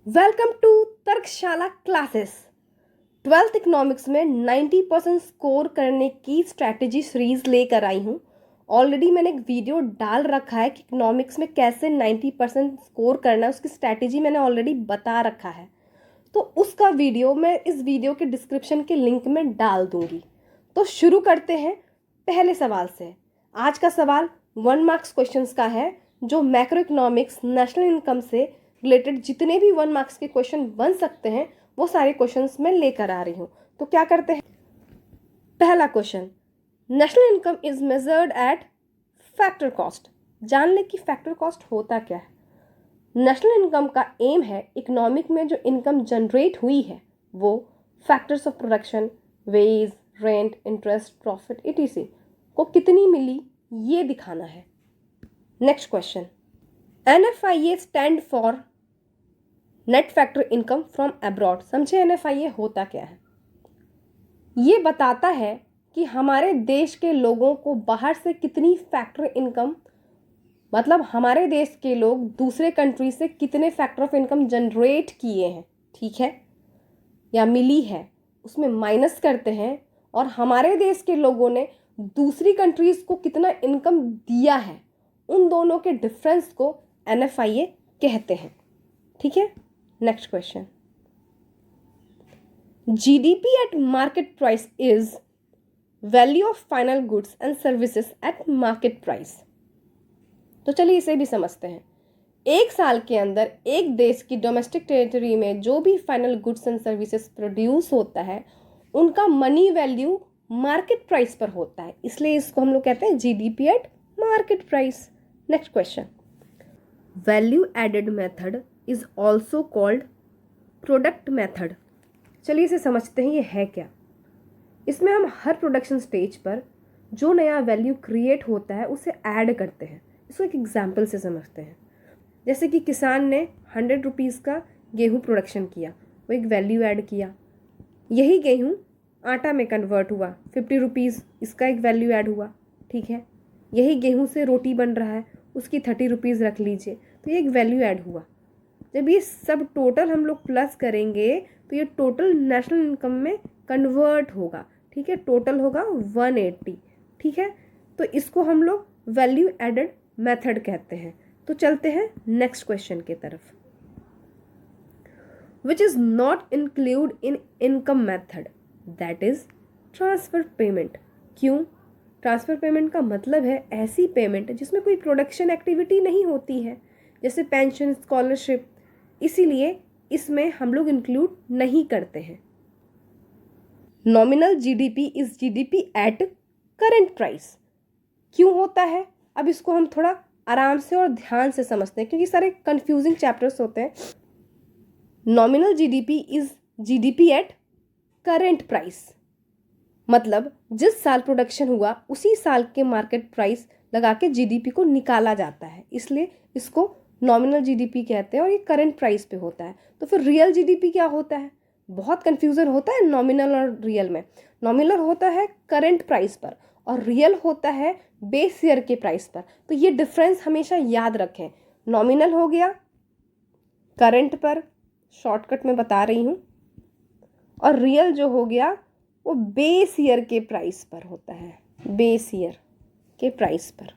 Welcome to Tarkshala classes. 12th economics में 90% score करने की स्ट्रैटेजी सीरीज लेकर आई हूँ। ऑलरेडी मैंने एक वीडियो डाल रखा है कि इकोनॉमिक्स में कैसे 90% स्कोर करना है, उसकी स्ट्रैटेजी मैंने ऑलरेडी बता रखा है। तो उसका वीडियो मैं इस वीडियो के डिस्क्रिप्शन के लिंक में डाल दूंगी। तो शुरू करते हैं पहले सवाल से। आज का सवाल 1 मार्क्स क्वेश्चंस का है, जो मैक्रो इकोनॉमिक्स नेशनल इनकम से रिलेटेड जितने भी 1 मार्क्स के क्वेश्चन बन सकते हैं वो सारे क्वेश्चंस मैं लेकर आ रही हूँ। तो क्या करते हैं, पहला question, national income is measured at factor cost. जान ले कि फैक्टर कॉस्ट होता क्या है। नेशनल इनकम का एम है इकोनॉमिक में जो इनकम जनरेट हुई है वो factors of production, wage, rent, interest, profit etc को कितनी मिली ये दिखाना है। Next question, NFIA stand for net factor income from abroad. समझे NFIA होता क्या है। ये बताता है कि हमारे देश के लोगों को बाहर से कितनी फैक्टर इनकम, मतलब हमारे देश के लोग दूसरे कंट्री से कितने फैक्टर ऑफ इनकम जनरेट किए हैं, ठीक है, या मिली है, उसमें माइनस करते हैं, और हमारे देश के लोगों ने दूसरी कंट्रीज को कितना इनकम दिया है, उन दोनों के डिफरेंस को NFIA कहते हैं, ठीक है। Next question, GDP at market price is value of final goods and services at market price. तो चलिए इसे भी समझते हैं। एक साल के अंदर एक देश की डोमेस्टिक टेरिटरी में जो भी final goods and services produce होता है उनका मनी वैल्यू मार्केट प्राइस पर होता है, इसलिए इसको हम लोग कहते हैं GDP at market price. Next question, value added method is also called product method. चलिए इसे समझते हैं ये है क्या। इसमें हम हर प्रोडक्शन स्टेज पर जो नया वैल्यू क्रिएट होता है उसे ऐड करते हैं। इसको एक एग्जाम्पल से समझते हैं। जैसे कि किसान ने 100 रुपीज़ का गेहूँ प्रोडक्शन किया, वो एक वैल्यू ऐड किया, यही गेहूँ आटा में कन्वर्ट हुआ, 50 रुपीज़ इसका एक वैल्यू ऐड हुआ, ठीक है। यही गेहूँ से रोटी बन रहा है, उसकी 30 रुपीज़ रख लीजिए, तो ये एक वैल्यू ऐड हुआ। जब ये सब टोटल हम लोग प्लस करेंगे तो ये टोटल नेशनल इनकम में कन्वर्ट होगा, ठीक है, टोटल होगा 180, ठीक है। तो इसको हम लोग वैल्यू एडेड मेथड कहते हैं। तो चलते हैं नेक्स्ट क्वेश्चन की तरफ, which is not include in income method, that is transfer payment. क्यों? ट्रांसफर पेमेंट का मतलब है ऐसी पेमेंट जिसमें कोई प्रोडक्शन एक्टिविटी नहीं होती है, जैसे पेंशन, स्कॉलरशिप, इसीलिए इसमें हम लोग इंक्लूड नहीं करते हैं। Nominal GDP is GDP at current price. क्यों होता है, अब इसको हम थोड़ा आराम से और ध्यान से समझते हैं क्योंकि सारे कंफ्यूजिंग चैप्टर्स होते हैं। Nominal GDP is GDP at current price, मतलब जिस साल प्रोडक्शन हुआ उसी साल के मार्केट प्राइस लगा के GDP को निकाला जाता है, इसलिए इसको नॉमिनल GDP कहते हैं और ये करंट प्राइस पे होता है। तो फिर रियल GDP क्या होता है? बहुत कन्फ्यूजन होता है नॉमिनल और रियल में। नॉमिनल होता है करंट प्राइस पर और रियल होता है बेस ईयर के प्राइस पर। तो ये डिफरेंस हमेशा याद रखें। नॉमिनल हो गया करंट पर, शॉर्टकट में बता रही हूँ, और रियल जो हो गया वो बेस ईयर के प्राइस पर होता है, बेस ईयर के प्राइस पर,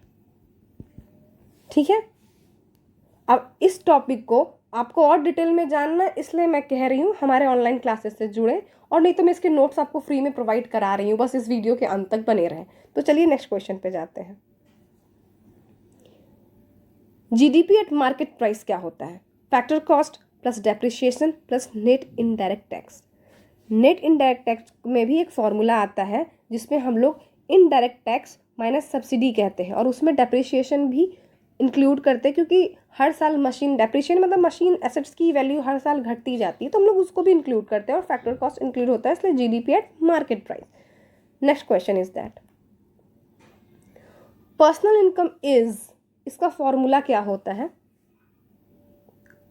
ठीक है। अब इस टॉपिक को आपको और डिटेल में जानना है, इसलिए मैं कह रही हूँ हमारे ऑनलाइन क्लासेस से जुड़े, और नहीं तो मैं इसके नोट्स आपको फ्री में प्रोवाइड करा रही हूँ, बस इस वीडियो के अंत तक बने रहें। तो चलिए नेक्स्ट क्वेश्चन पे जाते हैं। GDP एट मार्केट प्राइस क्या होता है? Factor cost plus depreciation plus net indirect tax. Net indirect tax में भी एक फॉर्मूला आता है जिसमें हम लोग इनडायरेक्ट टैक्स माइनस सब्सिडी कहते हैं, और उसमें डेप्रिसिएशन भी इंक्लूड करते हैं क्योंकि हर साल मशीन डेप्रिशिएशन मतलब मशीन एसेट्स की वैल्यू हर साल घटती जाती है, तो हम लोग उसको भी इंक्लूड करते हैं, और फैक्टर कॉस्ट इंक्लूड होता है, इसलिए GDP at market price. Next question is that personal income is, इसका फॉर्मूला क्या होता है?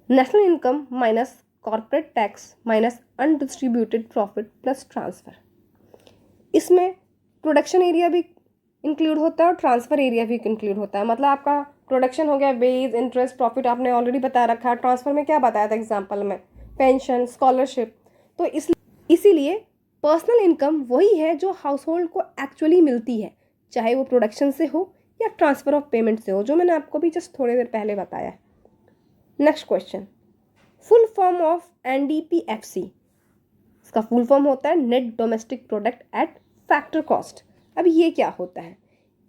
National income minus corporate tax minus undistributed profit plus transfer. इसमें प्रोडक्शन एरिया भी इंक्लूड होता है और ट्रांसफर एरिया भी इंक्लूड होता है, मतलब आपका प्रोडक्शन हो गया, वेज, इंटरेस्ट, प्रॉफिट आपने ऑलरेडी बता रखा है। ट्रांसफ़र में क्या बताया था एग्जाम्पल में, पेंशन, स्कॉलरशिप। तो इसीलिए पर्सनल इनकम वही है जो हाउस होल्ड को एक्चुअली मिलती है, चाहे वो प्रोडक्शन से हो या ट्रांसफ़र ऑफ पेमेंट से हो, जो मैंने आपको भी जस्ट थोड़ी देर पहले बताया है। Next question, full form of NDPFC। इसका फुल फॉर्म होता है net domestic product at factor cost. अब ये क्या होता है?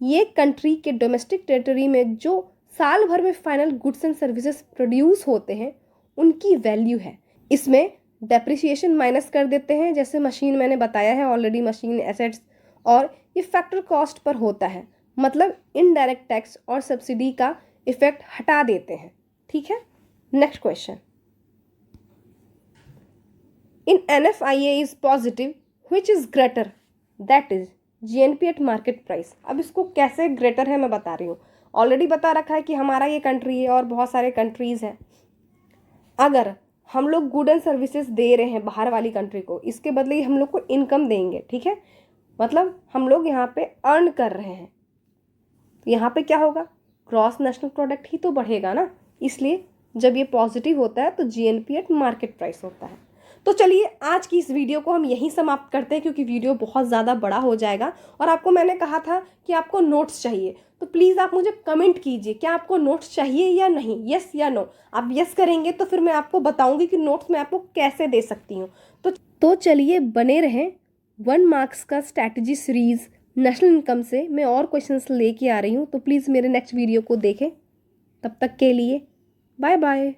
ये कंट्री के डोमेस्टिक टेरिटरी में जो साल भर में final goods and services produce होते हैं उनकी वैल्यू है। इसमें डेप्रिसिएशन माइनस कर देते हैं, जैसे मशीन मैंने बताया है ऑलरेडी, मशीन एसेट्स, और ये फैक्टर कॉस्ट पर होता है, मतलब इनडायरेक्ट टैक्स और सब्सिडी का इफेक्ट हटा देते हैं। ठीक है। Next question, in NFIA is positive which is greater, that is GNP eight market price. अब इसको कैसे ग्रेटर है मैं बता रही हूँ। ऑलरेडी बता रखा है कि हमारा ये कंट्री है और बहुत सारे कंट्रीज़ हैं। अगर हम लोग गुड एंड सर्विसेज दे रहे हैं बाहर वाली कंट्री को, इसके बदले ही हम लोग को इनकम देंगे। ठीक है, मतलब हम लोग यहाँ पे अर्न कर रहे हैं, तो यहाँ पे क्या होगा, ग्रॉस नेशनल प्रोडक्ट ही तो बढ़ेगा ना। इसलिए जब ये पॉजिटिव होता है तो GNP एट मार्केट प्राइस होता है। तो चलिए आज की इस वीडियो को हम यहीं समाप्त करते हैं, क्योंकि वीडियो बहुत ज़्यादा बड़ा हो जाएगा। और आपको मैंने कहा था कि आपको नोट्स चाहिए, तो प्लीज़ आप मुझे कमेंट कीजिए क्या आपको नोट्स चाहिए या नहीं, यस या नो। आप यस करेंगे तो फिर मैं आपको बताऊंगी कि नोट्स मैं आपको कैसे दे सकती हूँ। तो चलिए बने रहें। 1 मार्क्स का स्ट्रैटेजी सीरीज़ नेशनल इनकम से मैं और क्वेश्चंस लेके आ रही हूँ, तो प्लीज़ मेरे नेक्स्ट वीडियो को देखें। तब तक के लिए बाय बाय।